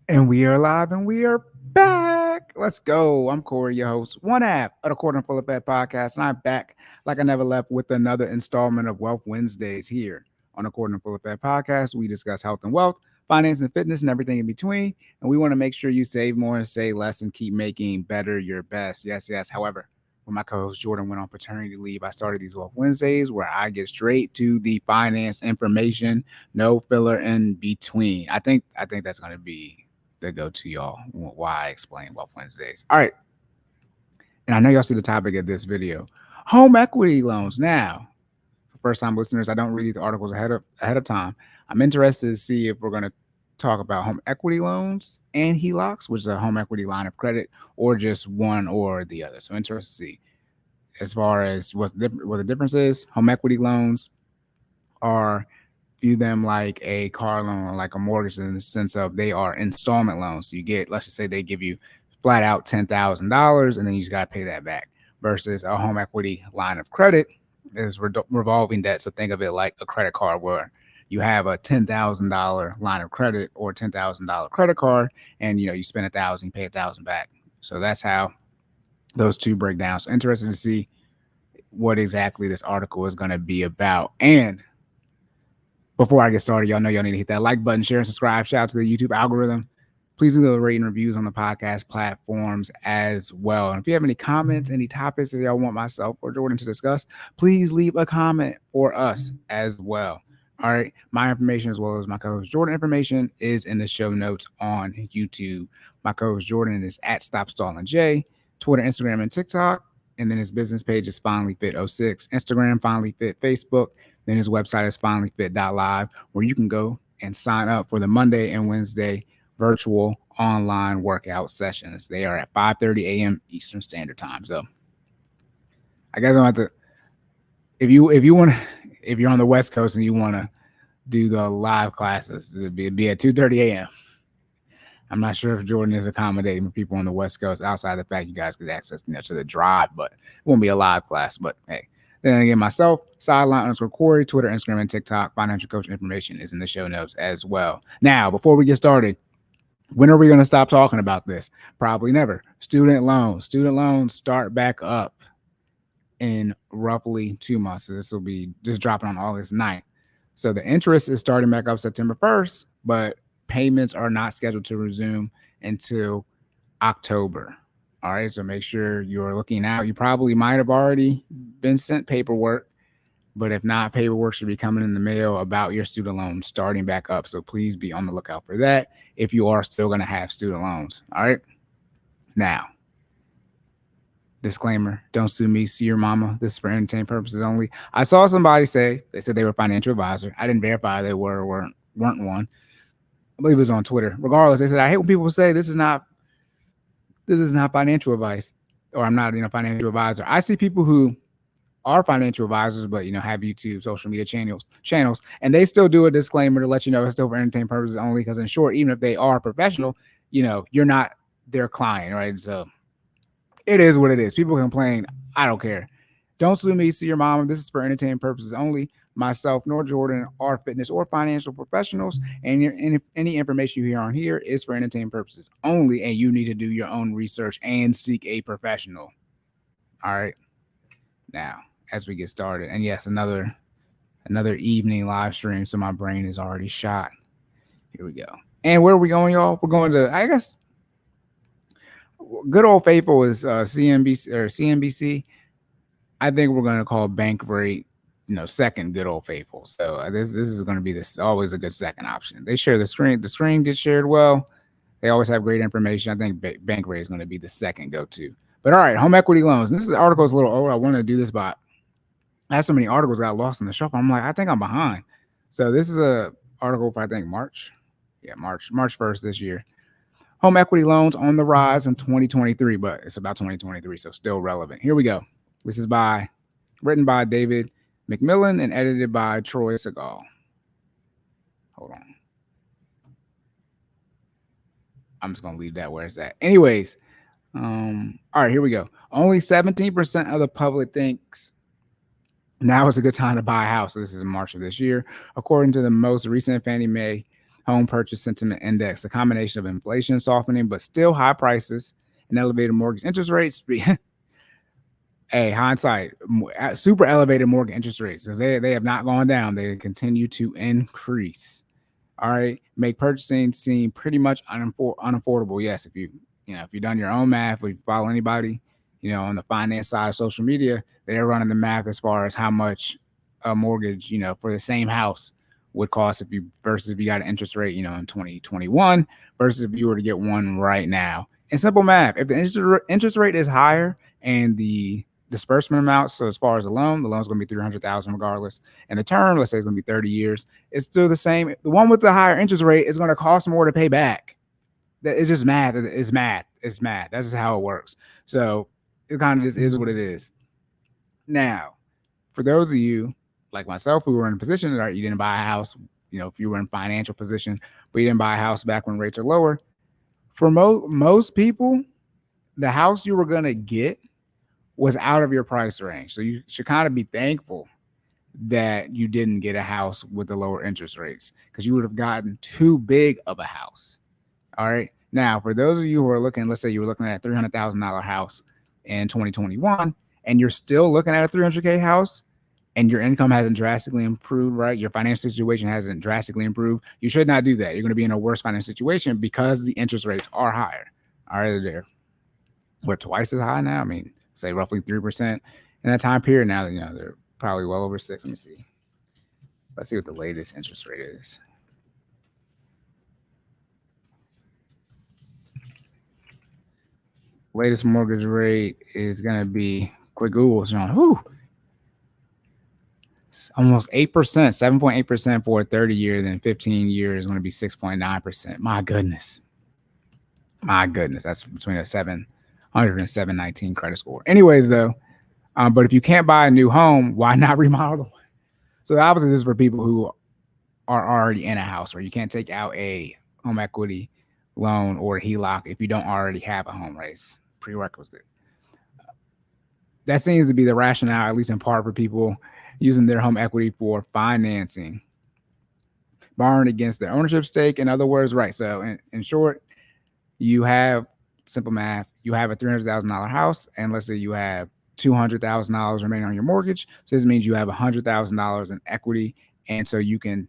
And we are live and we are back. Let's go. I'm Cory, your host, one app of the Quarter Full of Fat podcast. And I'm back like I never left with another installment of Wealth Wednesdays here on the Quarter Full of Fat podcast. We discuss health and wealth, finance and fitness, and everything in between. And we want to make sure you save more and save less and keep making better your best. Yes, yes. However, when my co-host Jordan went on paternity leave, I started these Wealth Wednesdays where I get straight to the finance information, no filler in between. I think that's going to be the go-to, y'all. Why I explain Wealth Wednesdays. All right, and I know y'all see the topic of this video: home equity loans. Now, for first-time listeners, I don't read these articles ahead of time. I'm interested to see if we're going to talk about home equity loans and HELOCs, which is a home equity line of credit, or just one or the other. So interested to see as far as what the difference is. Home equity loans are view them like a car loan or like a mortgage in the sense of they are installment loans. So you get, let's just say they give you flat out $10,000 and then you just got to pay that back. Versus a home equity line of credit is revolving debt. So think of it like a credit card where you have a $10,000 line of credit or $10,000 credit card, and you spend 1,000, you pay 1,000 back. So that's how those two break down. So interesting to see what exactly this article is going to be about. And before I get started, y'all know y'all need to hit that like button, share, and subscribe. Shout out to the YouTube algorithm. Please leave a rating reviews on the podcast platforms as well. And if you have any comments, any topics that y'all want myself or Jordan to discuss, please leave a comment for us as well. All right. My information as well as my co-host Jordan information is in the show notes on YouTube. My co-host Jordan is at Stop Stalling J, Twitter, Instagram, and TikTok. And then his business page is FinallyFit06, Instagram, FinallyFit, Facebook. Then his website is FinallyFit.live, where you can go and sign up for the Monday and Wednesday virtual online workout sessions. They are at 5:30 a.m. Eastern Standard Time. So I guess I'm have to, if you're on the West Coast and you want to do the live classes, it'd be at 2:30 a.m. I'm not sure if Jordan is accommodating for people on the West Coast outside of the fact you guys get access to the drive, but it won't be a live class. But hey, then again, myself, sideline_Cory, Twitter, Instagram, and TikTok. Financial coach information is in the show notes as well. Now, before we get started, when are we going to stop talking about this? Probably never. Student loans. Student loans start back up in roughly 2 months. So this will be just dropping on August 9th. So the interest is starting back up September 1st, but payments are not scheduled to resume until October. All right, so make sure you're looking out. You probably might have already been sent paperwork, but if not, paperwork should be coming in the mail about your student loan starting back up. So please be on the lookout for that if you are still going to have student loans. All right. Now, disclaimer, don't sue me, sue your mama. This is for entertainment purposes only. I saw somebody say, they said they were a financial advisor. I didn't verify they were or weren't one. I believe it was on Twitter. Regardless, they said, I hate when people say this is not financial advice, or I'm not financial advisor. I see people who are financial advisors, but have YouTube, social media channels, and they still do a disclaimer to let you know it's still for entertainment purposes only. Because in short, even if they are professional, you're not their client, right? So it is what it is. People complain. I don't care. Don't sue me, sue your mom. This is for entertainment purposes only. Myself nor Jordan are fitness or financial professionals, and any information you hear on here is for entertainment purposes only, and you need to do your own research and seek a professional. All right. Now, as we get started, and yes, another evening live stream, so my brain is already shot. Here we go. And where are we going, y'all? We're going to, I guess, good old faithful is CNBC or CNBC. I think we're going to call bank rate, second good old faithful. So this is going to be always a good second option. They share the screen. The screen gets shared well. They always have great information. I think bank rate is going to be the second go-to. But all right, home equity loans. This article is a little old. I wanted to do this, but I have so many articles got lost in the shuffle. I'm like, I think I'm behind. So this is a article for, I think, March 1st this year. Home equity loans on the rise in 2023, but it's about 2023, so still relevant. Here we go. This is written by David McMillan and edited by Troy Segal. Hold on. I'm just going to leave that where it's at. Anyways, all right, here we go. Only 17% of the public thinks now is a good time to buy a house. So this is in March of this year. According to the most recent Fannie Mae home purchase sentiment index, the combination of inflation softening but still high prices and elevated mortgage interest rates. Hey, hindsight, super elevated mortgage interest rates because they have not gone down. They continue to increase. All right, make purchasing seem pretty much unaffordable. Yes, if you've done your own math, or you follow anybody, on the finance side of social media, they're running the math as far as how much a mortgage, for the same house would cost if you got an interest rate, in 2021 versus if you were to get one right now. And simple math, if the interest rate is higher and the disbursement amount, so as far as the loan's going to be 300,000 regardless, and the term, let's say, it's going to be 30 years, it's still the same. The one with the higher interest rate is going to cost more to pay back. It's just math. It's math. It's math. That's just how it works. So it kind of just is what it is. Now, for those of you like myself who were in a position that you didn't buy a house, if you were in financial position, but you didn't buy a house back when rates are lower, for most people, the house you were going to get was out of your price range. So you should kind of be thankful that you didn't get a house with the lower interest rates because you would have gotten too big of a house. All right. Now, for those of you who are looking, let's say you were looking at a $300,000 house in 2021 and you're still looking at a 300K house and your income hasn't drastically improved, right? Your financial situation hasn't drastically improved. You should not do that. You're going to be in a worse financial situation because the interest rates are higher. All right. We're twice as high now. I mean, say roughly 3% in that time period. Now, they're probably well over 6. Let me see. Let's see what the latest interest rate is. Latest mortgage rate is going to be, quick Google, John. Almost 8%, 7.8% for a 30 year, then 15 years is going to be 6.9%. My goodness. That's between a 700 and 719 credit score. Anyways, though, but if you can't buy a new home, why not remodel the one? So obviously this is for people who are already in a house, or you can't take out a home equity loan or HELOC if you don't already have a home, right? It's prerequisite. That seems to be the rationale, at least in part, for people using their home equity for financing, borrowing against their ownership stake. In other words, right? So in short, you have, simple math, you have a $300,000 house, and let's say you have $200,000 remaining on your mortgage. So this means you have $100,000 in equity, and so you can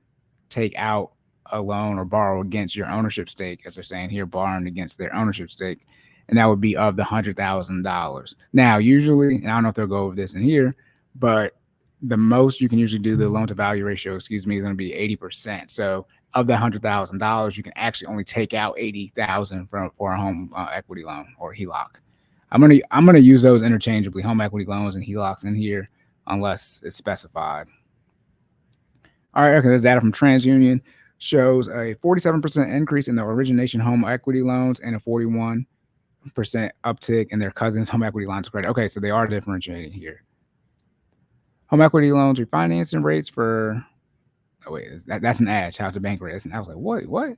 take out a loan or borrow against your ownership stake, as they're saying here, borrowing against their ownership stake, and that would be of the $100,000. Now, usually, and I don't know if they'll go over this in here, but the most you can usually do, the loan to value ratio, is going to be 80%. So of the $100,000, you can actually only take out 80,000 for a home equity loan or HELOC. I'm gonna use those interchangeably, home equity loans and HELOCs in here, unless it's specified. All right, okay, this data from TransUnion shows a 47% increase in the origination home equity loans and a 41% uptick in their cousins' home equity lines of credit. Okay, so they are differentiating here. Home equity loans refinancing rates for, oh wait, that's an ad, shout out to bank rates. And I was like, what?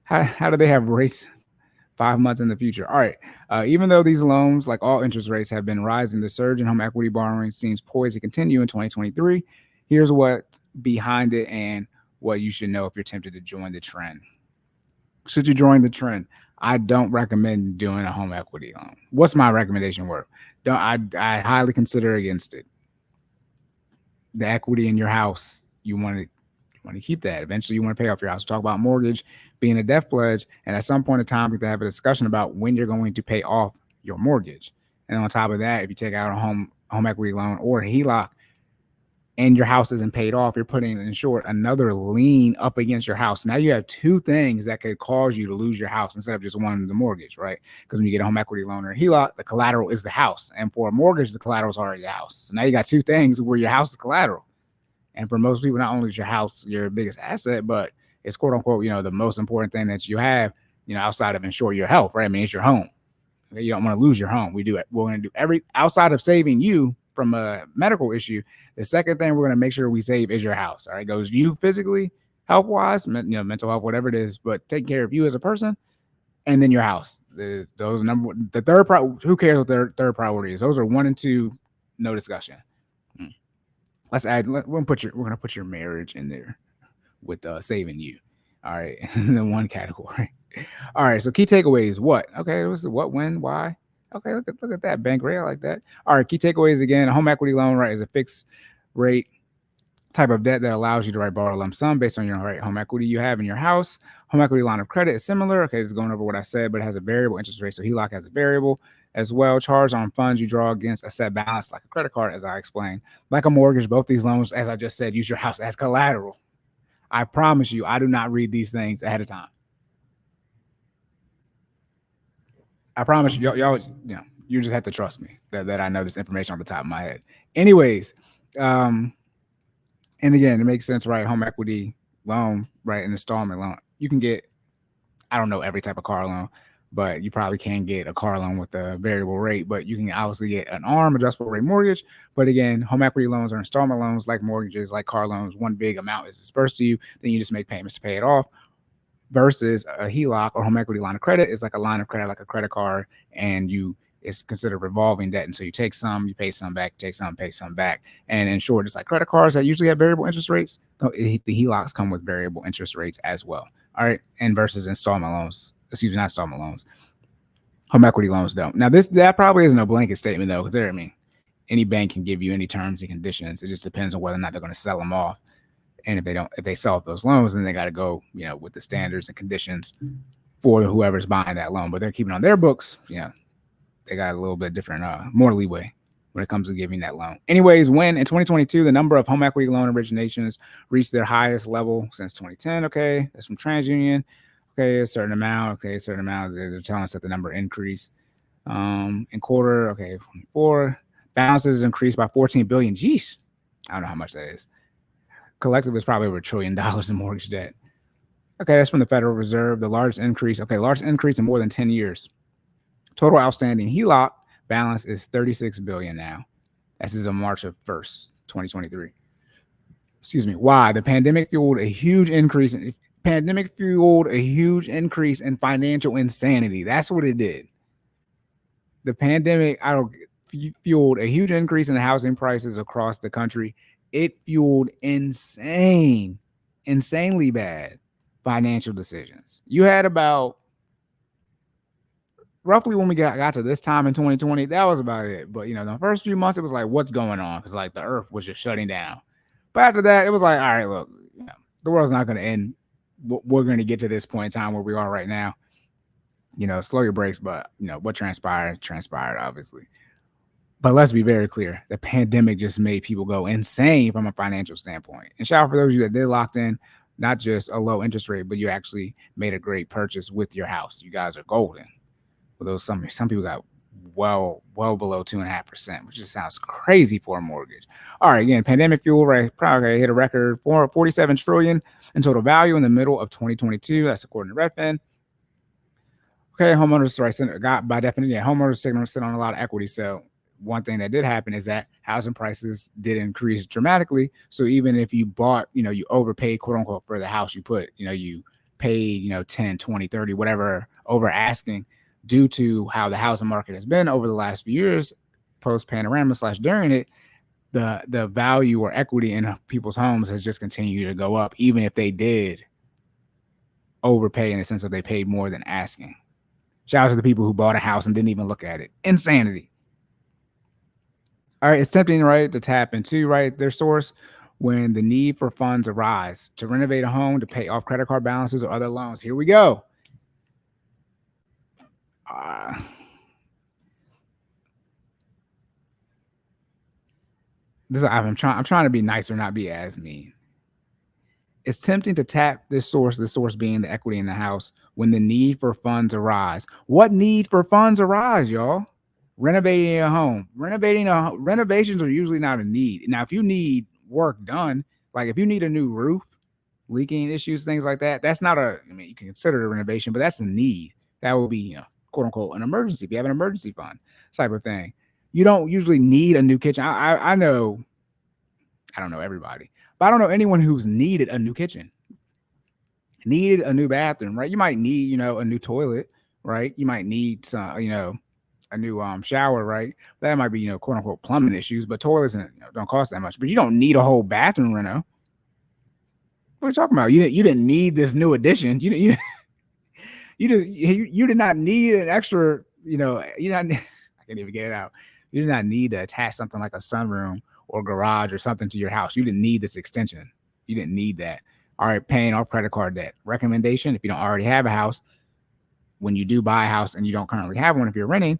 How do they have rates 5 months in the future? All right. Even though these loans, like all interest rates, have been rising, the surge in home equity borrowing seems poised to continue in 2023. Here's what's behind it and what you should know if you're tempted to join the trend. Should you join the trend? I don't recommend doing a home equity loan. What's my recommendation work? I highly consider against it. The equity in your house, you want to keep that. Eventually, you want to pay off your house. We talk about mortgage being a death pledge, and at some point in time, we can have a discussion about when you're going to pay off your mortgage. And on top of that, if you take out a home equity loan or a HELOC, and your house isn't paid off, you're putting, in short, another lien up against your house. Now you have two things that could cause you to lose your house instead of just one, the mortgage, right? Because when you get a home equity loan or a HELOC, the collateral is the house. And for a mortgage, the collateral is already the house. So now you got two things where your house is collateral. And for most people, not only is your house your biggest asset, but it's quote unquote, the most important thing that you have, outside of ensure your health, right? I mean, it's your home. Okay? You don't want to lose your home. We're going to do outside of saving you from a medical issue. The second thing we're going to make sure we save is your house. All right. Goes you physically, health wise, mental health, whatever it is, but taking care of you as a person, and then your house. Who cares what their third priority is? Those are 1 and 2, no discussion. Let's add, we're going to put your marriage in there with saving you. All right, in the one category. All right, so key takeaways. What? Okay, it was what, when, why. Okay, look at that bank rate. I like that. All right, key takeaways again. A home equity loan, right, is a fixed rate type of debt that allows you to borrow a lump sum based on your home equity you have in your house. Home equity line of credit is similar. Okay, it's going over what I said, but it has a variable interest rate. So HELOC has a variable as well. Charge on funds you draw against a set balance like a credit card, as I explained. Like a mortgage, both these loans, as I just said, use your house as collateral. I promise you, I do not read these things ahead of time. I promise you, y'all, you just have to trust me that I know this information on the top of my head. Anyways, and again, it makes sense, right? Home equity loan, right? An installment loan. You can get, I don't know every type of car loan, but you probably can get a car loan with a variable rate, but you can obviously get an ARM, adjustable rate mortgage. But again, home equity loans are installment loans like mortgages, like car loans. One big amount is dispersed to you, then you just make payments to pay it off. Versus a HELOC or home equity line of credit is like a line of credit, like a credit card, and it's considered revolving debt. And so you take some, you pay some back, take some, pay some back. And in short, just like credit cards that usually have variable interest rates, the HELOCs come with variable interest rates as well. All right. And versus installment loans, not installment loans, home equity loans don't. Now, that probably isn't a blanket statement, though, because any bank can give you any terms and conditions. It just depends on whether or not they're going to sell them off. And if they sell those loans, then they got to go, with the standards and conditions for whoever's buying that loan. But they're keeping on their books, they got a little bit different, more leeway when it comes to giving that loan. Anyways, when in 2022, the number of home equity loan originations reached their highest level since 2010. Okay, that's from TransUnion. Okay, a certain amount. Okay, a certain amount. They're telling us that the number increased. In quarter, okay, 4 balances increased by 14 billion. Geez, I don't know how much that is. Collective is probably over $1 trillion in mortgage debt. Okay, that's from the Federal Reserve. The largest increase. Okay, largest increase in more than 10 years. Total outstanding HELOC balance is $36 billion now. This is on March 1st, 2023. Excuse me. Why? The pandemic fueled a huge increase in financial insanity. That's what it did. The pandemic, fueled a huge increase in housing prices across the country. It fueled insanely bad financial decisions. You had about, roughly when we got to this time in 2020, that was about it. But, the first few months, it was like, what's going on? Because, like, the earth was just shutting down. But after that, it was like, all right, look, the world's not going to end. We're going to get to this point in time where we are right now. Slow your brakes, but, what transpired, obviously. But let's be very clear. The pandemic just made people go insane from a financial standpoint. And shout out for those of you that did locked in, not just a low interest rate, but you actually made a great purchase with your house. You guys are golden. Although some people got well below 2.5%, which just sounds crazy for a mortgage. All right, again, pandemic fuel, right? Probably hit a record for 47 trillion in total value in the middle of 2022. That's according to Redfin. Okay, homeowners, right? Got by definition, homeowners sit on a lot of equity. So one thing that did happen is that housing prices did increase dramatically. So even if you bought, you overpaid, quote unquote, for the house you put, you paid, 10, 20, 30, whatever over asking, due to how the housing market has been over the last few years, post panorama / during it, the value or equity in people's homes has just continued to go up, even if they did overpay in the sense that they paid more than asking. Shout out to the people who bought a house and didn't even look at it. Insanity. All right, it's tempting, right, to tap into, right, their source when the need for funds arise to renovate a home, to pay off credit card balances or other loans. Here we go. I'm trying to be nicer, not be as mean. It's tempting to tap this source being the equity in the house, when the need for funds arise. What need for funds arise, y'all? Renovating a home. Renovations are usually not a need. Now, if you need work done, like if you need a new roof, leaking issues, things like that, that's not you can consider it a renovation, but that's a need. That would be, quote unquote, an emergency. If you have an emergency fund type of thing. You don't usually need a new kitchen. I know, I don't know everybody, but I don't know anyone who's needed a new kitchen, needed a new bathroom, right? You might need, a new toilet, right? You might need some, a new shower, right? That might be, quote unquote, plumbing issues, but toilets don't cost that much. But you don't need a whole bathroom reno. What are you talking about? You didn't need this new addition. You did not need an extra. You not. I can't even get it out. You did not need to attach something like a sunroom or garage or something to your house. You didn't need this extension. You didn't need that. All right, paying off credit card debt. Recommendation: if you don't already have a house, when you do buy a house and you don't currently have one, if you're renting,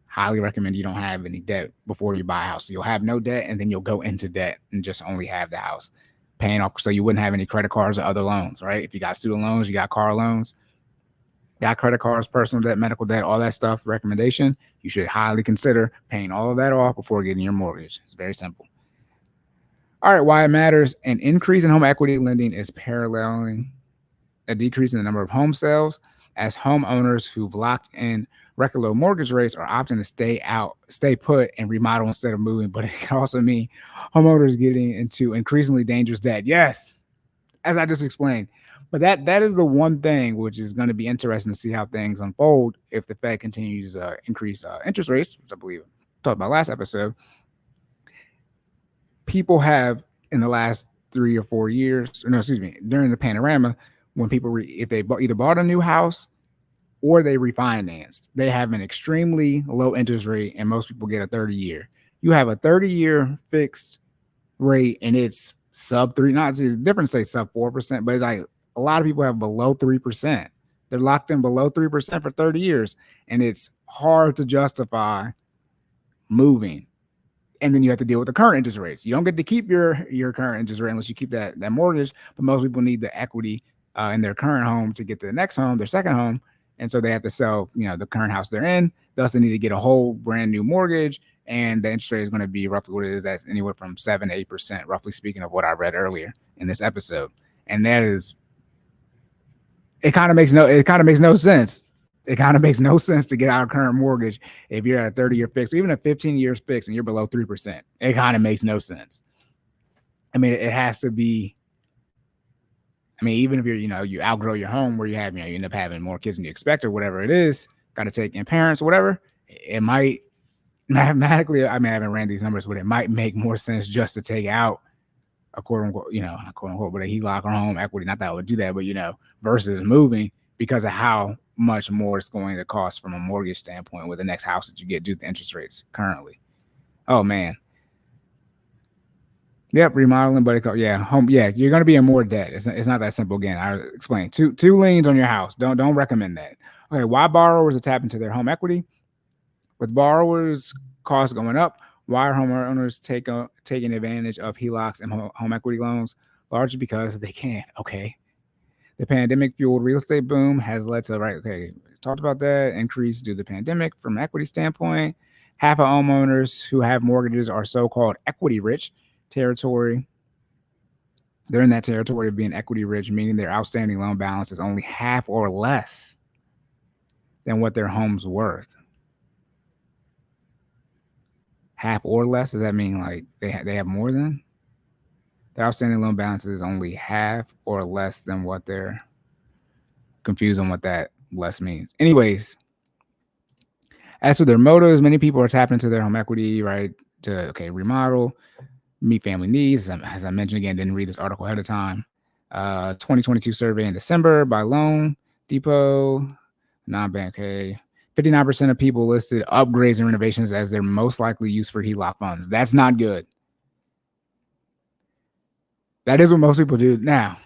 highly recommend you don't have any debt before you buy a house. So you'll have no debt, and then you'll go into debt and just only have the house paying off. So you wouldn't have any credit cards or other loans, right? If you got student loans, you got car loans, got credit cards, personal debt, medical debt, all that stuff. Recommendation: you should highly consider paying all of that off before getting your mortgage. It's very simple. All right, why it matters. An increase in home equity lending is paralleling a decrease in the number of home sales, as homeowners who've locked in record low mortgage rates are opting to stay put and remodel instead of moving. But it can also mean homeowners getting into increasingly dangerous debt. Yes, as I just explained. But that is the one thing which is going to be interesting to see how things unfold if the Fed continues to increase interest rates, which I believe I talked about last episode. People have in the last 3 or 4 years, during the panorama, when people if they either bought a new house or they refinanced, they have an extremely low interest rate, and most people get a 30-year. You have a 30-year fixed rate, and it's sub 3. Not it's different to say sub 4%, but like a lot of people have below 3%. They're locked in below 3% for 30 years, and it's hard to justify moving. And then you have to deal with the current interest rates. You don't get to keep your current interest rate unless you keep that mortgage. But most people need the equity in their current home to get to the next home, their second home. And so they have to sell, the current house they're in. Thus, they need to get a whole brand new mortgage. And the interest rate is going to be roughly what it is. That's anywhere from 7 to 8%, roughly speaking, of what I read earlier in this episode. And that is, it kind of makes no sense. It kind of makes no sense to get out of current mortgage if you're at a 30-year fix, or even a 15 years fix, and you're below 3%. It kind of makes no sense. I mean, it has to be. I mean, even if you're, you outgrow your home where you have, you end up having more kids than you expect or whatever it is, got to take in parents or whatever, it might mathematically, I mean, I haven't ran these numbers, but it might make more sense just to take out a quote unquote, not quote unquote, but a HELOC or home equity. Not that I would do that, but, versus moving because of how much more it's going to cost from a mortgage standpoint with the next house that you get due to the interest rates currently. Oh, man. Yep, remodeling, but home. Yeah, you're going to be in more debt. It's not that simple. Again, I explained two liens on your house. Don't recommend that. Okay, why borrowers are tapping into their home equity? With borrowers' costs going up, why are homeowners taking advantage of HELOCs and home equity loans? Largely because they can. Okay, the pandemic-fueled real estate boom has led to talked about that increase due to the pandemic from an equity standpoint. Half of homeowners who have mortgages are so-called equity rich territory. They're in that territory of being equity rich, meaning their outstanding loan balance is only half or less than what their home's worth. Half or less? Does that mean like they have more than? Their outstanding loan balance is only half or less than what they're confused on what that less means. Anyways, as to their motives, many people are tapping into their home equity, right? To remodel, meet family needs. As I mentioned again, didn't read this article ahead of time. 2022 survey in December by Loan Depot, non-bank. 59% of people listed upgrades and renovations as their most likely use for HELOC funds. That's not good. That is what most people do now.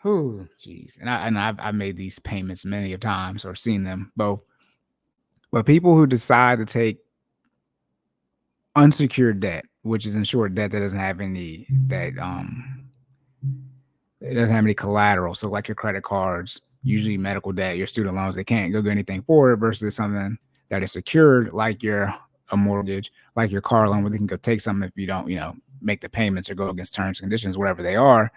Oh, geez. And I've made these payments many of times or seen them both. But people who decide to take unsecured debt, which is insured debt that doesn't have any it doesn't have any collateral. So like your credit cards, usually medical debt, your student loans, they can't go get anything for it versus something that is secured, like a mortgage, like your car loan, where they can go take something if you don't, make the payments or go against terms and conditions, whatever they are.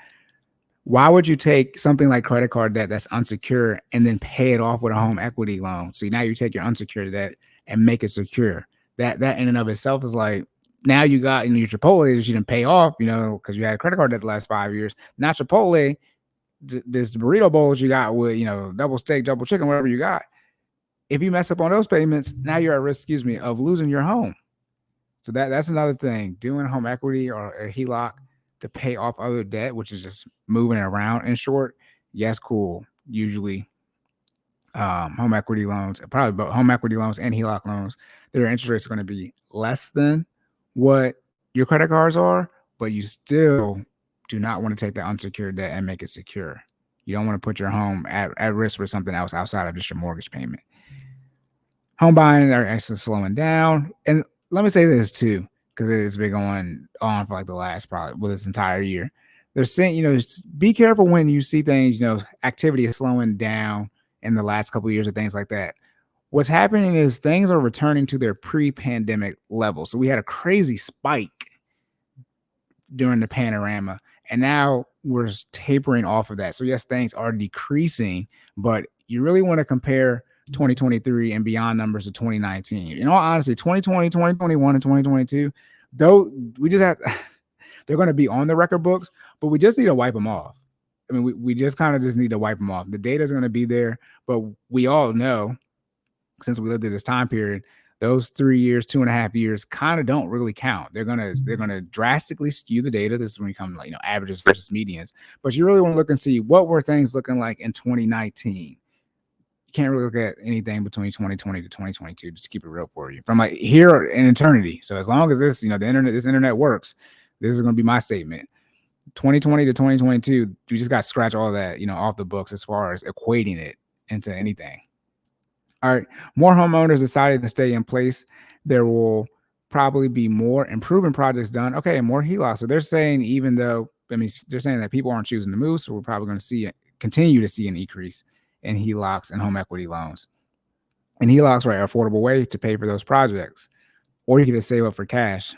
Why would you take something like credit card debt that's unsecured and then pay it off with a home equity loan? So now you take your unsecured debt and make it secure. That in and of itself is like, now you got your Chipotle that you didn't pay off, because you had a credit card debt the last 5 years. Now Chipotle, this burrito bowl that you got with, double steak, double chicken, whatever you got. If you mess up on those payments, now you're at risk, of losing your home. So that's another thing. Doing home equity or a HELOC to pay off other debt, which is just moving it around. In short, yes, cool. Usually, home equity loans, probably both home equity loans and HELOC loans, their interest rates are going to be less than what your credit cards are, but you still do not want to take that unsecured debt and make it secure. You don't want to put your home at risk for something else outside of just your mortgage payment. Home buying are actually slowing down. And let me say this too, because it's been going on for like the last probably this entire year. They're saying, be careful when you see things, activity is slowing down in the last couple of years or things like that. What's happening is things are returning to their pre-pandemic level. So we had a crazy spike during the panorama, and now we're tapering off of that. So yes, things are decreasing, but you really want to compare 2023 and beyond numbers to 2019. In all honesty, 2020, 2021, and 2022, though we just have they're going to be on the record books, but we just need to wipe them off. I mean, we just kind of just need to wipe them off. The data is going to be there, but we all know, since we lived in this time period, those 3 years, 2.5 years kind of don't really count. They're gonna drastically skew the data. This is when you come to averages versus medians. But you really want to look and see what were things looking like in 2019. You can't really look at anything between 2020 to 2022. Just keep it real for you. From like here in eternity. So as long as this, the internet works, this is gonna be my statement. 2020 to 2022, you just got to scratch all that, off the books as far as equating it into anything. All right, more homeowners decided to stay in place. There will probably be more improvement projects done. Okay, and more HELOCs. So they're saying, even though, they're saying that people aren't choosing to move, so we're probably going to continue to see an increase in HELOCs and home equity loans. And HELOCs are an affordable way to pay for those projects, or you can just save up for cash.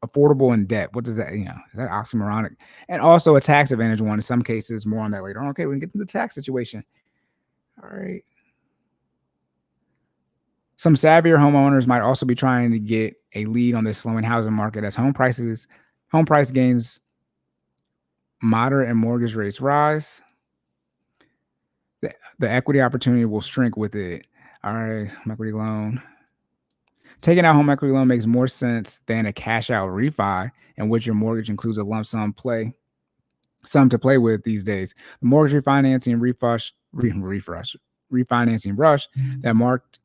Affordable in debt. What does that, is that oxymoronic? And also a tax advantage one in some cases. More on that later on. Okay, we can get to the tax situation. All right. Some savvier homeowners might also be trying to get a lead on this slowing housing market as home price gains moderate and mortgage rates rise. The equity opportunity will shrink with it. All right, home equity loan. Taking out home equity loan makes more sense than a cash out refi, in which your mortgage includes a lump sum to play with these days. The mortgage refinancing refinancing rush that marked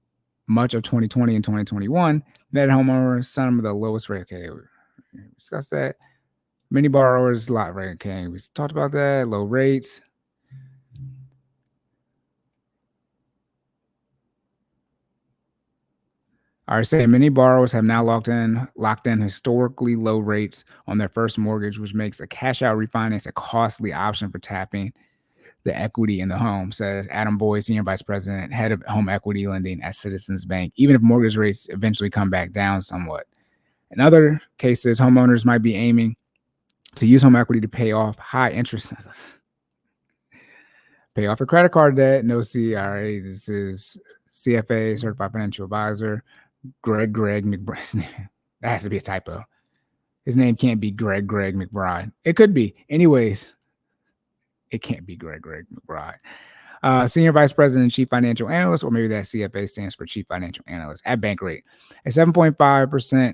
much of 2020 and 2021 net homeowners some of the lowest rate. Okay, we discussed that. Many borrowers, lot rate. Okay, we talked about that. Low rates. All right, saying many borrowers have now locked in historically low rates on their first mortgage, which makes a cash out refinance a costly option for tapping the equity in the home, says Adam Boyd, Senior Vice President, Head of Home Equity Lending at Citizens Bank, even if mortgage rates eventually come back down somewhat. In other cases, homeowners might be aiming to use home equity to pay off high interest. Pay off a credit card debt. No CRA. This is CFA, Certified Financial Advisor, Greg McBride. That has to be a typo. His name can't be Greg McBride. It could be. Anyways, it can't be Greg McBride. Senior Vice President and Chief Financial Analyst, or maybe that CFA stands for Chief Financial Analyst, at Bankrate. A 7.5%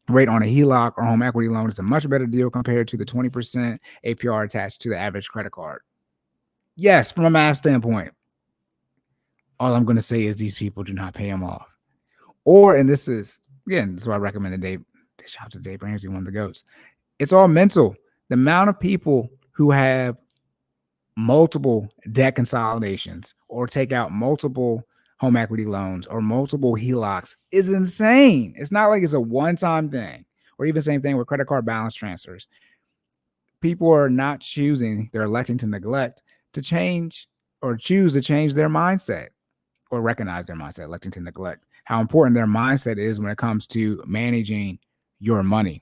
rate on a HELOC or home equity loan is a much better deal compared to the 20% APR attached to the average credit card. Yes, from a math standpoint. All I'm going to say is these people do not pay them off. And this is, again, this is why I recommend shout out to Dave Ramsey, one of the GOATs. It's all mental. The amount of people who have multiple debt consolidations or take out multiple home equity loans or multiple HELOCs is insane. It's not like it's a one-time thing, or even same thing with credit card balance transfers. People are not choosing, they're electing to neglect to change or choose to change their mindset or recognize their mindset, electing to neglect how important their mindset is when it comes to managing your money.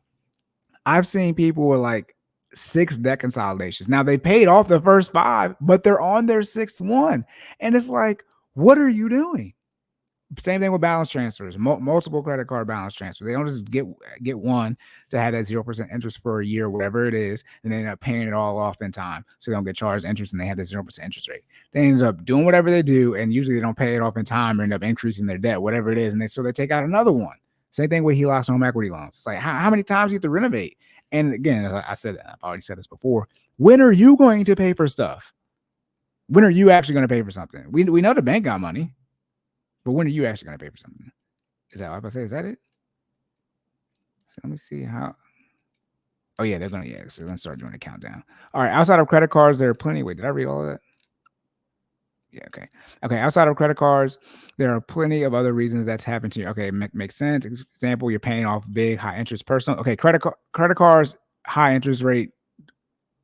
I've seen people with like 6 debt consolidations. Now they paid off the first 5, but they're on their 6th one. And it's like, what are you doing? Same thing with balance transfers, multiple credit card balance transfers. They don't just get one to have that 0% interest for a year, whatever it is, and they end up paying it all off in time, so they don't get charged interest and they have that 0% interest rate. They end up doing whatever they do, and usually they don't pay it off in time or end up increasing their debt, whatever it is, and so they take out another one. Same thing with HELOCs and home equity loans. It's like, how many times do you have to renovate? And again, as I said, I've already said this before. When are you going to pay for stuff? When are you actually going to pay for something? We know the bank got money, but when are you actually going to pay for something? Is that what I say? Is that it? So let me see how. Oh yeah, they're gonna So let's start doing a countdown. All right, outside of credit cards, there are plenty. Wait, did I read all of that? Yeah, okay. Okay, outside of credit cards, there are plenty of other reasons that's happened to you. Okay, makes sense. Example, you're paying off big, high interest personal. Okay, credit cards, high interest rate,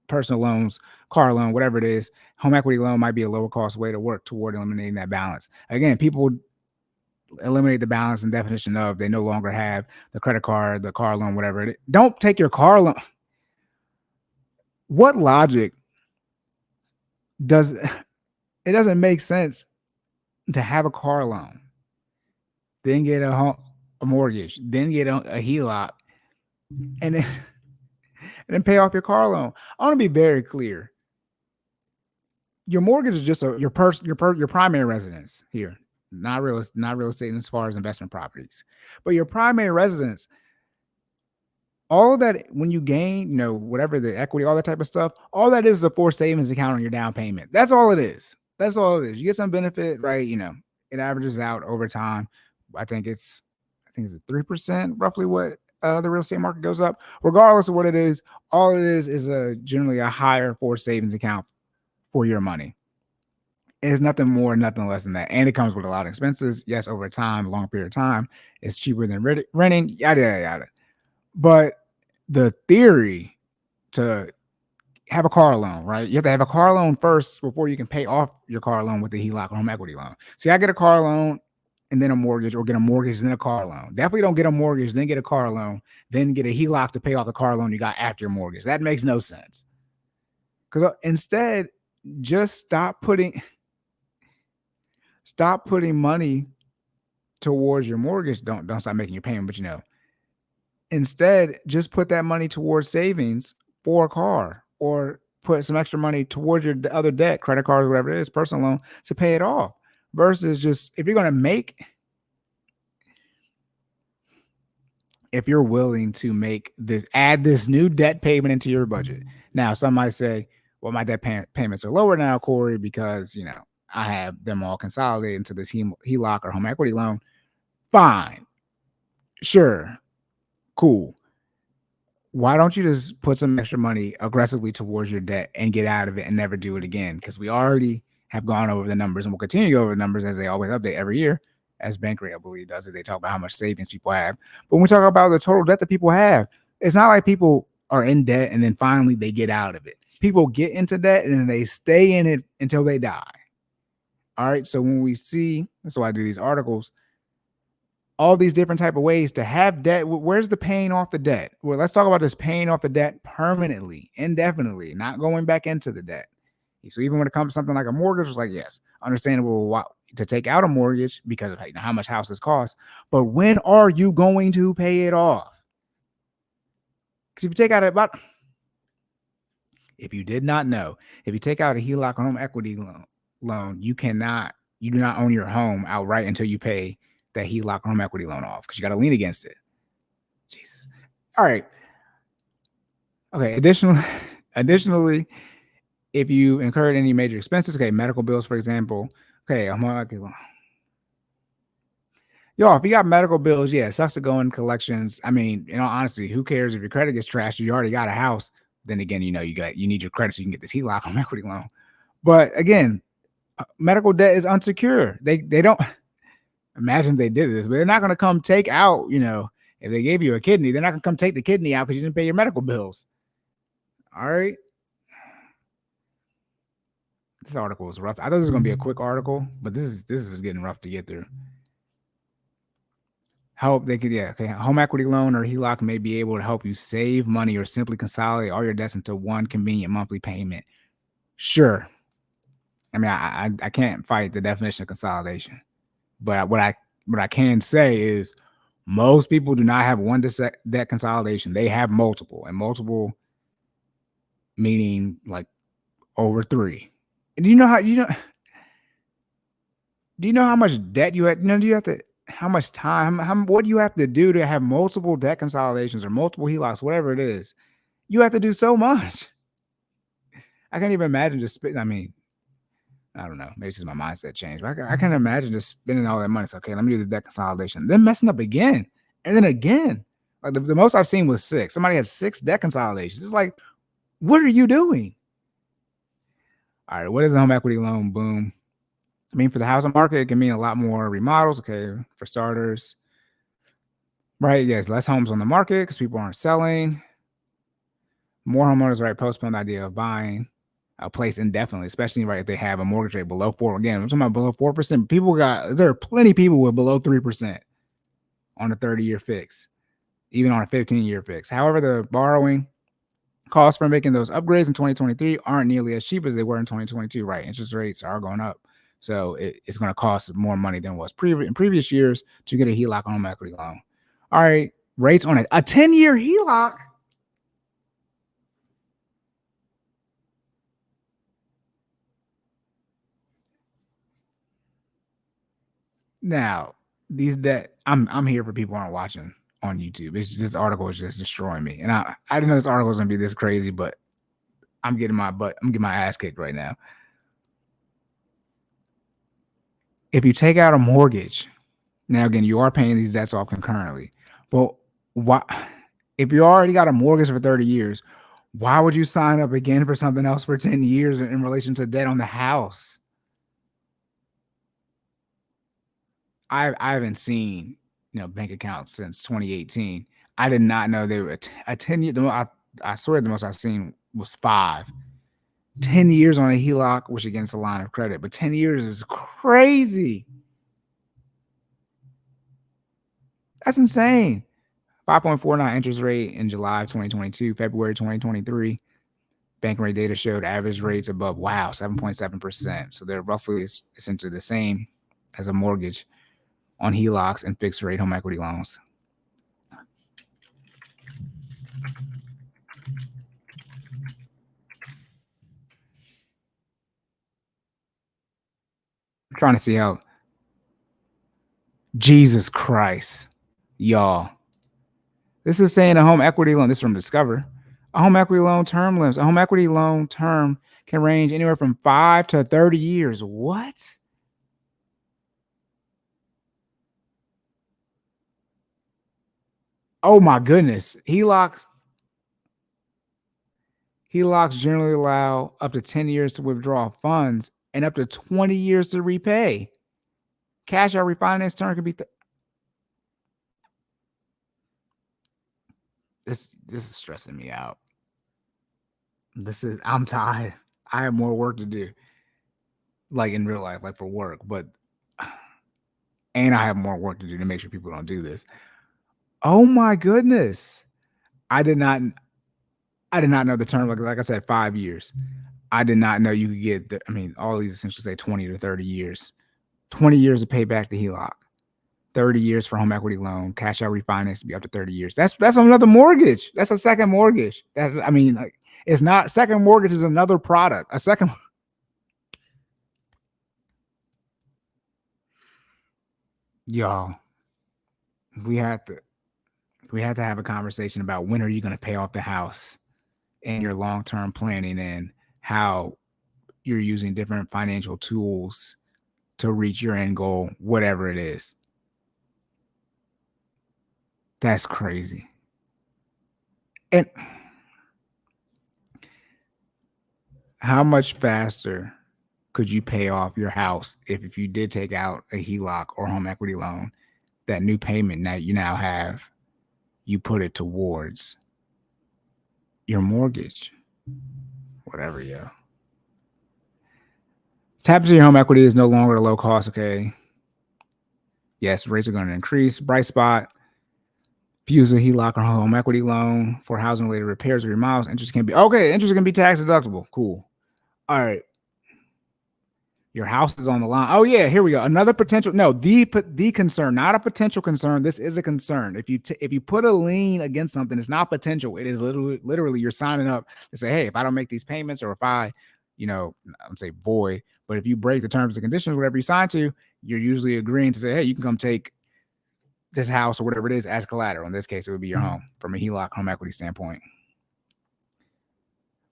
personal loans, car loan, whatever it is. Home equity loan might be a lower cost way to work toward eliminating that balance. Again, people eliminate the balance and definition of they no longer have the credit card, the car loan, whatever. Don't take your car loan. What logic does it doesn't make sense to have a car loan, then get a mortgage, then get a HELOC, and then pay off your car loan. I want to be very clear. Your mortgage is just your primary residence here, not real estate as far as investment properties, but your primary residence. All of that, when you gain, whatever the equity, all that type of stuff, all that is a forced savings account on your down payment. That's all it is. That's all it is. You get some benefit, right? It averages out over time. I think it's 3% roughly what the real estate market goes up. Regardless of what it is, all it is generally a higher forced savings account for your money. It's nothing more, nothing less than that. And it comes with a lot of expenses. Yes, over time, a long period of time, it's cheaper than renting, yada, yada, yada. But the theory to have a car loan, right? You have to have a car loan first before you can pay off your car loan with the HELOC or home equity loan. See, I get a car loan and then a mortgage, or get a mortgage, then a car loan. Definitely don't get a mortgage, then get a car loan, then get a HELOC to pay off the car loan you got after your mortgage. That makes no sense. Because instead, just stop putting money towards your mortgage. Don't stop making your payment, but instead, just put that money towards savings for a car, or put some extra money towards your other debt, credit cards, whatever it is, personal loan, to pay it off. Versus just, if you're willing to add this new debt payment into your budget. Now, some might say, well, my debt payments are lower now, Cory, because, I have them all consolidated into this HELOC or home equity loan. Fine. Sure. Cool. Why don't you just put some extra money aggressively towards your debt and get out of it and never do it again? Because we already have gone over the numbers, and we'll continue to go over the numbers as they always update every year, as Bankrate, I believe, does it. They talk about how much savings people have. But when we talk about the total debt that people have, it's not like people are in debt and then finally they get out of it. People get into debt and then they stay in it until they die. All right. So when we see, that's why I do these articles, all these different type of ways to have debt. Where's the paying off the debt? Well, let's talk about this paying off the debt permanently, indefinitely, not going back into the debt. So even when it comes to something like a mortgage, it's like, yes, understandable to take out a mortgage because of how much houses cost. But when are you going to pay it off? Because if you take out if you did not know, if you take out a HELOC or home equity loan, you do not own your home outright until you pay that HELOC or home equity loan off, because you got to lean against it. Jesus. All right. Okay. Additionally, if you incurred any major expenses, okay, medical bills, for example, okay, y'all, if you got medical bills, yeah, it sucks to go in collections. I mean, in all honesty, who cares if your credit gets trashed? You already got a house. Then again, you need your credit so you can get this HELOC home equity loan. But again, medical debt is unsecure. They don't imagine they did this, but they're not going to come take out, if they gave you a kidney, they're not going to come take the kidney out because you didn't pay your medical bills. All right. This article is rough. I thought this was going to be a quick article, but this is getting rough to get through. Home equity loan or HELOC may be able to help you save money or simply consolidate all your debts into one convenient monthly payment. Sure. I mean, I can't fight the definition of consolidation, but what I can say is most people do not have one debt consolidation. They have multiple, and multiple meaning like over 3. And do you know how much debt you had? Do you have to how much time, what do you have to do to have multiple debt consolidations or multiple HELOCs, whatever it is? You have to do so much. I can't even imagine just spending. I mean, I don't know. Maybe it's just my mindset changed. But I can't imagine just spending all that money. It's okay, let me do the debt consolidation. Then messing up again. And then again. Like the most I've seen was 6. Somebody has 6 debt consolidations. It's like, what are you doing? All right, what is a home equity loan boom? I mean, for the housing market, it can mean a lot more remodels. Okay, for starters. Right, yes, less homes on the market because people aren't selling. More homeowners, right, postpone the idea of buying a place indefinitely, especially right if they have a mortgage rate below 4. Again, I'm talking about below 4%. There are plenty of people with below 3% on a 30-year fix, even on a 15-year fix. However, the borrowing costs for making those upgrades in 2023 aren't nearly as cheap as they were in 2022. Right, interest rates are going up, so it's going to cost more money than it was in previous years to get a HELOC on home equity loan. All right, rates on a 10-year HELOC. Now, these that I'm here for people who aren't watching on YouTube. It's just, this article is just destroying me. And I didn't know this article was gonna be this crazy, but I'm getting my ass kicked right now. If you take out a mortgage, now again, you are paying these debts off concurrently. But why if you already got a mortgage for 30 years, why would you sign up again for something else for 10 years in relation to debt on the house? I haven't seen bank accounts since 2018. I did not know they were a 10-year. I swear the most I've seen was 5. 10 years on a HELOC, which against a line of credit, but 10 years is crazy. That's insane. 5.49 interest rate in July of 2022, February 2023. Bank rate data showed average rates above 7.7%. So they're roughly essentially the same as a mortgage on HELOCs and fixed rate home equity loans. I'm trying to see how. Jesus Christ, y'all. This is saying a home equity loan. This is from Discover. A home equity loan term limits. A home equity loan term can range anywhere from 5 to 30 years. What? Oh my goodness. HELOCs generally allow up to 10 years to withdraw funds and up to 20 years to repay. Cash out refinance term can be this is stressing me out. I'm tired. I have more work to do. Like in real life, like for work, but and I have more work to do to make sure people don't do this. Oh my goodness. I did not know the term. Like I said, 5 years. I did not know you could get all these essentially say 20 to 30 years. 20 years to pay back the HELOC. 30 years for home equity loan. Cash out refinance to be up to 30 years. That's another mortgage. That's a second mortgage. It's not second mortgage is another product. A second. Y'all, we had to have a conversation about when are you going to pay off the house and your long-term planning and how you're using different financial tools to reach your end goal, whatever it is. That's crazy. And how much faster could you pay off your house if you did take out a HELOC or home equity loan? That new payment that you now have, you put it towards your mortgage, whatever, yo. Tap into your home equity is no longer a low cost, okay? Yes, rates are going to increase. Bright spot. If you use a HELOC or home equity loan for housing-related repairs or remodels, interest can be tax deductible. Cool. All right. Your house is on the line. Oh yeah, here we go. Another potential. No, the concern, not a potential concern. This is a concern. If you put a lien against something, it's not potential. It is literally you're signing up to say, hey, if I don't make these payments, or if I would say void, but if you break the terms and conditions, whatever you sign to, you're usually agreeing to say, hey, you can come take this house or whatever it is as collateral. In this case, it would be your home from a HELOC home equity standpoint.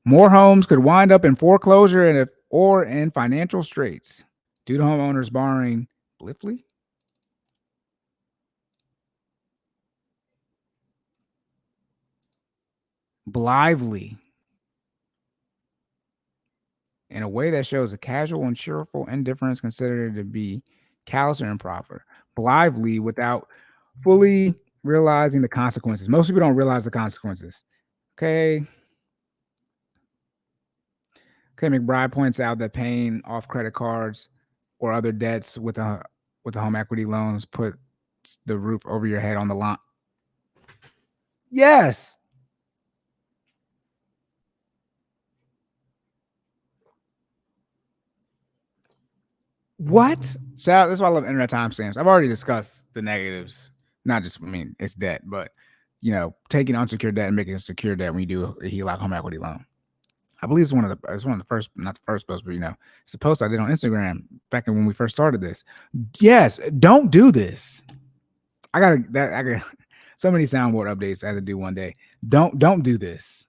More homes could wind up in foreclosure or in financial straits due to homeowners borrowing blithely. Blithely. In a way that shows a casual and cheerful indifference considered to be callous or improper. Blithely without fully realizing the consequences. Most people don't realize the consequences. Okay. McBride points out that paying off credit cards or other debts with the home equity loans puts the roof over your head on the line. Yes. What? Shout out, that's why I love internet timestamps. I've already discussed the negatives. Not just, it's debt, but taking unsecured debt and making it secure debt when you do a HELOC home equity loan. I believe it's one of the first, not the first post, but it's a post I did on Instagram back when we first started this. Yes, don't do this. I got so many soundboard updates I had to do one day. Don't do this.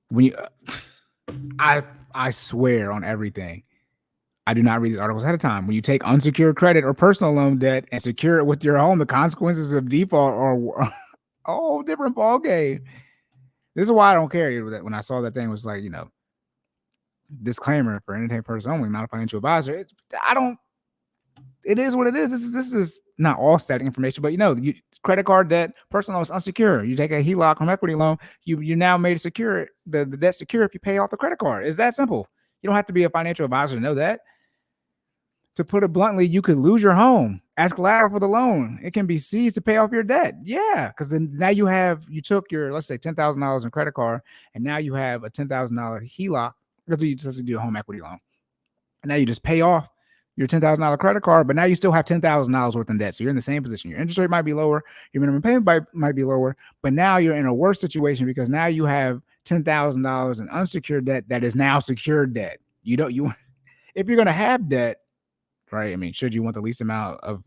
When you, I swear on everything, I do not read these articles ahead of time. When you take unsecured credit or personal loan debt and secure it with your home, the consequences of default are a whole different ballgame. This is why I don't care. When I saw that thing, it was like, disclaimer for entertainment purposes only, not a financial advisor. It is what it is. This is not all static information, but credit card debt, personal loans unsecured. You take a HELOC home equity loan, you now made it secure, the debt secure if you pay off the credit card. It's that simple. You don't have to be a financial advisor to know that. To put it bluntly, you could lose your home as collateral for the loan. It can be seized to pay off your debt. Yeah, because then now you took your, let's say, $10,000 in credit card, and now you have a $10,000 HELOC. That's what you just do a home equity loan. And now you just pay off your $10,000 credit card, but now you still have $10,000 worth in debt. So you're in the same position. Your interest rate might be lower, your minimum payment might be lower, but now you're in a worse situation because now you have $10,000 in unsecured debt that is now secured debt. If you're going to have debt, right? Should you want the least amount of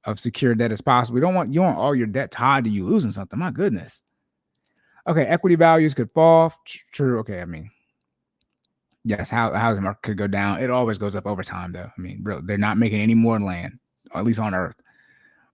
of secure debt as possible? You want all your debt tied to you losing something. My goodness. Okay, equity values could fall. True. Okay, yes, housing market could go down. It always goes up over time, though. They're not making any more land, or at least on Earth.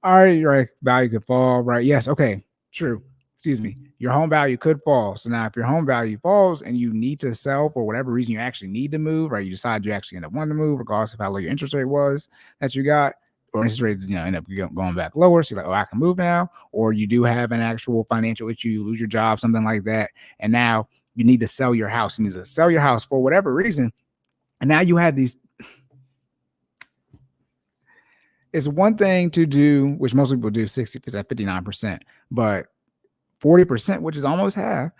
All right, value could fall. Right? Yes. Okay. True. Excuse me. Your home value could fall. So now, if your home value falls and you need to sell for whatever reason, you actually need to move, right? You decide you actually end up wanting to move, regardless of how low your interest rate was that you got, or interest rates, end up going back lower. So you're like, oh, I can move now. Or you do have an actual financial issue, you lose your job, something like that, and now you need to sell your house. You need to sell your house for whatever reason, and now you have these. It's one thing to do, which most people do, 60%, 59%, but 40%, which is almost half,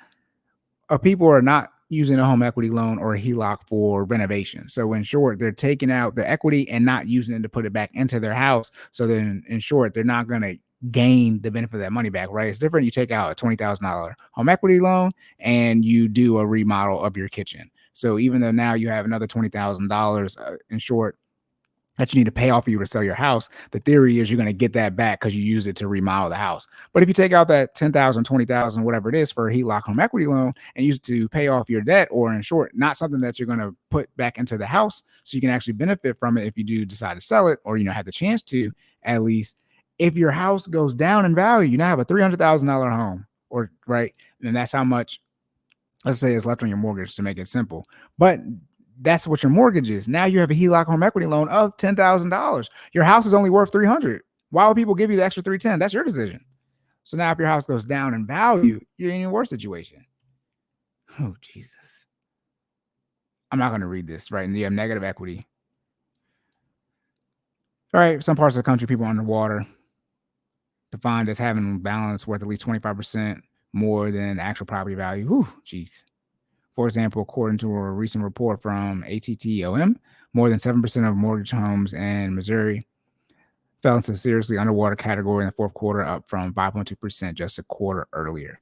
of people are not using a home equity loan or a HELOC for renovation. So in short, they're taking out the equity and not using it to put it back into their house. So then in short, they're not going to gain the benefit of that money back, right? It's different. You take out a $20,000 home equity loan and you do a remodel of your kitchen. So even though now you have another $20,000 in short that you need to pay off for you to sell your house, the theory is you're going to get that back because you used it to remodel the house. But if you take out that $10,000, $20,000, whatever it is for a HELOC home equity loan and use it to pay off your debt, or in short, not something that you're going to put back into the house so you can actually benefit from it if you do decide to sell it, or have the chance to, at least, if your house goes down in value, you now have a $300,000 home, or right, and that's how much, let's say, is left on your mortgage, to make it simple. But that's what your mortgage is. Now you have a HELOC home equity loan of $10,000. Your house is only worth $300,000. Why would people give you the extra $310,000? That's your decision. So now if your house goes down in value, you're in a worse situation. Oh, Jesus. I'm not going to read this, right? And you have negative equity. All right, some parts of the country, people are underwater, defined as having balance worth at least 25% more than the actual property value. Whew, jeez. For example, according to a recent report from ATTOM, more than 7% of mortgage homes in Missouri fell into the seriously underwater category in the fourth quarter, up from 5.2% just a quarter earlier.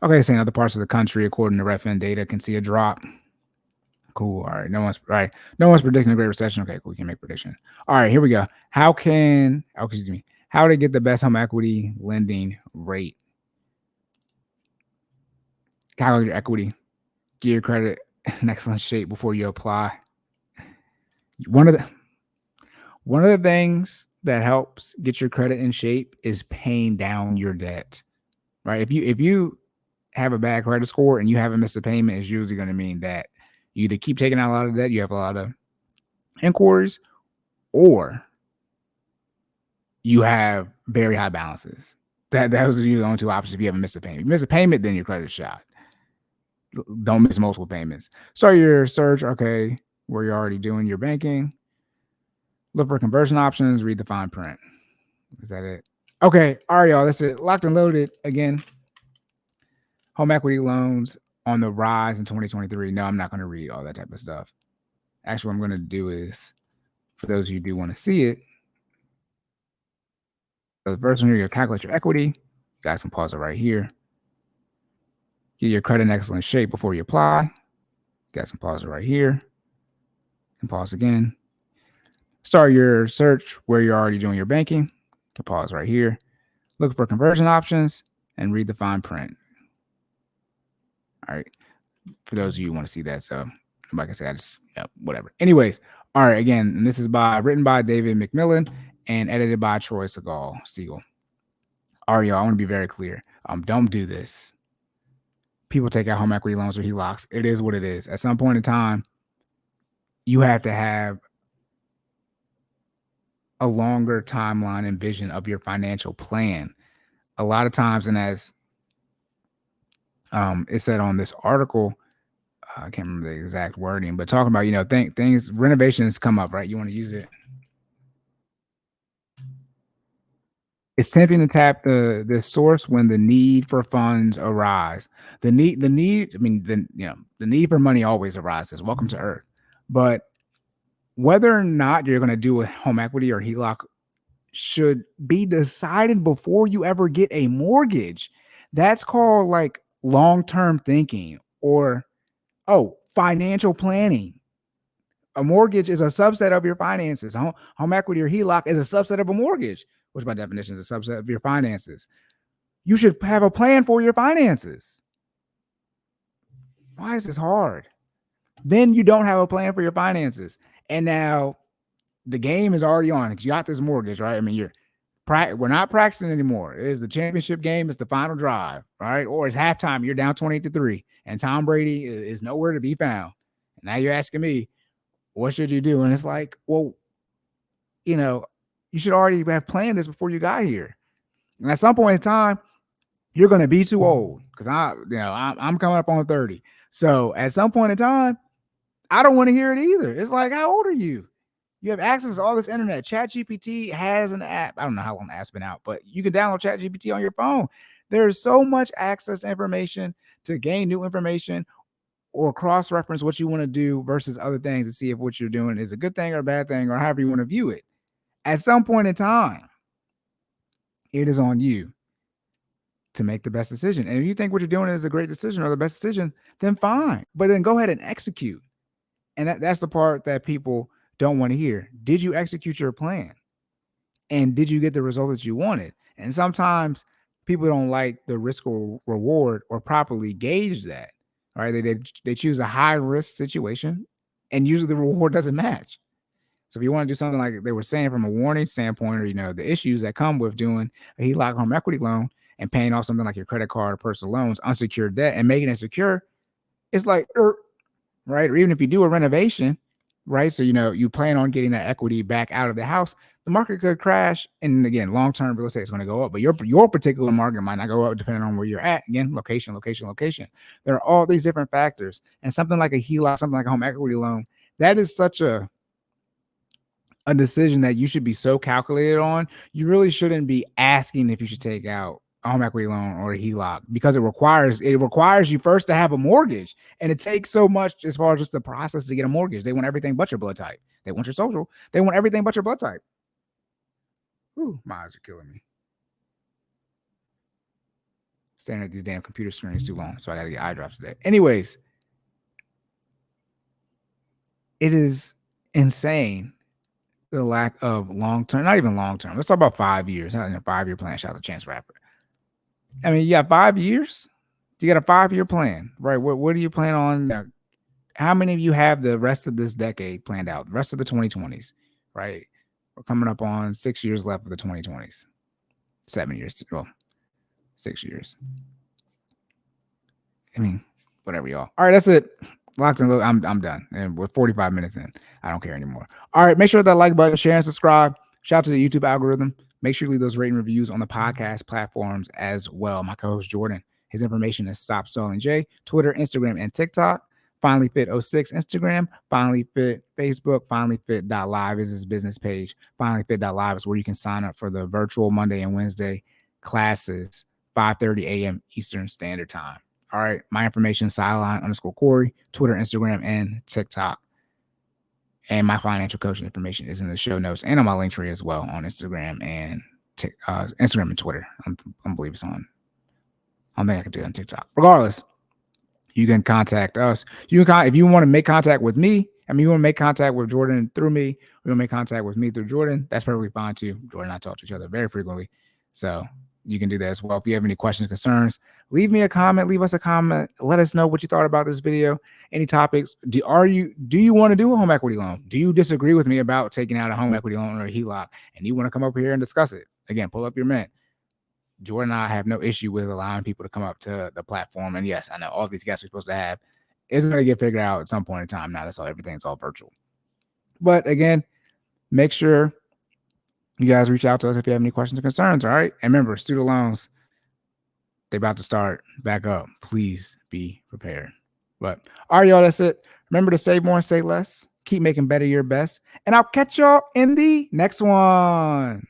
Okay, so in other parts of the country, according to Redfin data, can see a drop. Cool. All right. No one's right. No one's predicting a great recession. Okay, cool. We can make prediction. All right, here we go. How to get the best home equity lending rate? Calculate your equity. Get your credit in excellent shape before you apply. One of the things that helps get your credit in shape is paying down your debt. Right? If you have a bad credit score and you haven't missed a payment, it's usually going to mean that you either keep taking out a lot of debt, you have a lot of inquiries, or you have very high balances. Those are the only two options if you haven't missed a payment. If you miss a payment, then your credit's shot. Don't miss multiple payments. Start your search, okay, where you're already doing your banking. Look for conversion options, read the fine print. Is that it? Okay, all right, y'all. That's it. Locked and loaded again. Home equity loans on the rise in 2023. No, I'm not going to read all that type of stuff. Actually, what I'm going to do is, for those of you who do want to see it, so the first one here, you'll calculate your equity. You guys can pause it right here. Get your credit in excellent shape before you apply. You guys can pause it right here. And pause again. Start your search where you're already doing your banking. You can pause right here. Look for conversion options and read the fine print. All right. For those of you who want to see that. So, like I said, I just, whatever. Anyways, all right. Again, and this is written by David McMillan and edited by Troy Siegel. All right, y'all. I want to be very clear. Don't do this. People take out home equity loans or HELOCs. It is what it is. At some point in time, you have to have a longer timeline and vision of your financial plan. A lot of times, and as it said on this article, I can't remember the exact wording, but talking about, things, renovations come up, right? You want to use it. It's tempting to tap the source when the need for funds arise. The need, the need for money always arises. Welcome to Earth. But whether or not you're going to do a home equity or HELOC should be decided before you ever get a mortgage. That's called like long-term thinking or financial planning. A mortgage is a subset of your finances. Home equity or HELOC is a subset of a mortgage, which by definition is a subset of your finances. You should have a plan for your finances. Why is this hard? Then you don't have a plan for your finances. And now the game is already on because you got this mortgage, right? I mean, we're not practicing anymore. It is the championship game. It's the final drive, right? Or it's halftime. You're down 20-3, and Tom Brady is nowhere to be found. And now you're asking me, what should you do? And it's like, well, you should already have planned this before you got here. And at some point in time, you're going to be too old because I'm coming up on 30. So at some point in time, I don't want to hear it either. It's like, how old are you? You have access to all this internet. ChatGPT has an app. I don't know how long the app's been out, but you can download ChatGPT on your phone. There's so much access to information to gain new information or cross-reference what you want to do versus other things to see if what you're doing is a good thing or a bad thing or however you want to view it. At some point in time, it is on you to make the best decision. And if you think what you're doing is a great decision or the best decision, then fine. But then go ahead and execute. And that's the part that people don't want to hear. Did you execute your plan? And did you get the result that you wanted? And sometimes people don't like the risk or reward or properly gauge that. Right? They choose a high risk situation, and usually the reward doesn't match. So if you want to do something like they were saying from a warning standpoint, or the issues that come with doing a HELOC home equity loan and paying off something like your credit card or personal loans, unsecured debt, and making it secure, it's like, right? Or even if you do a renovation, right? So you plan on getting that equity back out of the house, the market could crash. And again, long-term real estate is going to go up, but your particular market might not go up depending on where you're at. Again, location. There are all these different factors. And something like a HELOC, something like a home equity loan, that is such a decision that you should be so calculated on. You really shouldn't be asking if you should take out a home equity loan or a HELOC because it requires you first to have a mortgage, and it takes so much as far as just the process to get a mortgage. They want everything but your blood type. They want your social. They want everything but your blood type. Ooh, my eyes are killing me. Staring at these damn computer screens too long, so I gotta get eye drops today. Anyways, it is insane the lack of long-term, not even long-term. Let's talk about 5 years. 5-year plan. Shout out to Chance Rapper. I mean, you got 5 years. You got a 5-year plan, right? What do you plan on? How many of you have the rest of this decade planned out? The rest of the 2020s, right? We're coming up on 6 years left of the 2020s. 7 years. Well, 6 years. I mean, whatever, y'all. All right, that's it. Locked and loaded. I'm done. And we're 45 minutes in. I don't care anymore. All right, make sure that like button, share, and subscribe. Shout out to the YouTube algorithm. Make sure you leave those rating reviews on the podcast platforms as well. My co-host Jordan. His information is Stop Stalling J, Twitter, Instagram, and TikTok. FinallyFit06 Instagram, FinallyFit Facebook, FinallyFit.live is his business page. FinallyFit.live is where you can sign up for the virtual Monday and Wednesday classes, 5:30 a.m. Eastern Standard Time. All right. My information, sideline_Cory, Twitter, Instagram, and TikTok. And my financial coaching information is in the show notes and on my link tree as well on Instagram and Instagram and Twitter. I believe it's on. I don't think I can do it on TikTok. Regardless, you can contact us. If you want to make contact with me, you want to make contact with Jordan through me, you want to make contact with me through Jordan, that's perfectly fine too. Jordan and I talk to each other very frequently. So you can do that as well. If you have any questions, concerns, leave us a comment. Let us know what you thought about this video. Any topics. Do you want to do a home equity loan? Do you disagree with me about taking out a home equity loan or a HELOC? And you want to come up here and discuss it? Again, pull up your mint. Jordan and I have no issue with allowing people to come up to the platform. And yes, I know all these guests we're supposed to have is going to get figured out at some point in time. Now that's all, everything's all virtual. But again, make sure you guys reach out to us if you have any questions or concerns. All right. And remember, student loans, they're about to start back up. Please be prepared. But all right, y'all, that's it. Remember to save more and save less. Keep making better your best. And I'll catch y'all in the next one.